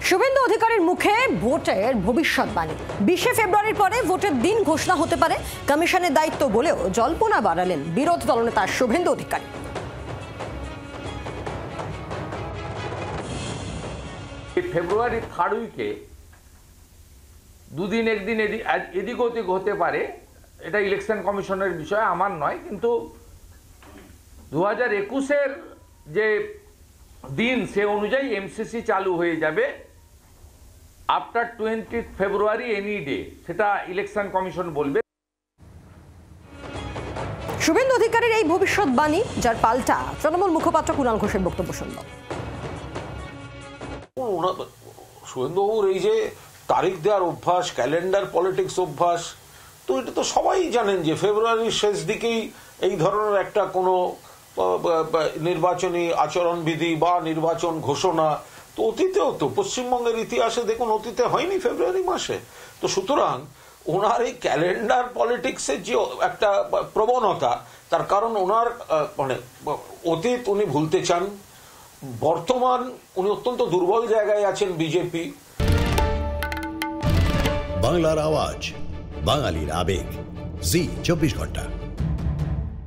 শুভেন্দু অধিকারীর মুখে ভোটের ভবিষ্যৎবাণী। 20শে ফেব্রুয়ারির পরে ভোটের দিন ঘোষণা হতে পারে কমিশনের দায়িত্ব বলেও জল্পনা বাড়ালেন বিরোধী দলনেতা শুভেন্দু অধিকারী। ফেব্রুয়ারি থার্ড উইকে দুদিন একদিন এদিক ওদিক হতে পারে, এটা ইলেকশন কমিশনের বিষয়, আমার নয়। কিন্তু 2021-এর যে দিন সে অনুযায়ী এমসিসি চালু হয়ে যাবে আফটার 20 ফেব্রুয়ারি এনি ডে, সেটা ইলেকশন কমিশন বলবে। শুভেন্দু অধিকারীর এই ভবিষ্যৎবাণী, যার পাল্টা তৃণমূল মুখপাত্র কুণাল ঘোষের বক্তব্য শুনল। শুভেন্দুবাবুর এই যে তারিখ দেওয়ার অভ্যাস, ক্যালেন্ডার পলিটিক্স অভ্যাস, তো এটা তো সবাই জানেন যে ফেব্রুয়ারির শেষ দিকেই এই ধরনের একটা কোনো নির্বাচনী আচরণবিধি বা নির্বাচন ঘোষণা তো অতীতেও তো পশ্চিমবঙ্গের ইতিহাসে দেখুন অতীতে হয়নি ফেব্রুয়ারি মাসে। তো সুতরাং ওনার এই ক্যালেন্ডার পলিটিক্সের যে একটা প্রবণতা, তার কারণ ওনার মানে অতীত উনি ভুলতে চান, বর্তমান উনি অত্যন্ত দুর্বল জায়গায় আছেন বিজেপি। বাংলার আওয়াজ, বাঙালির আবেগ, জি 24 ঘন্টা।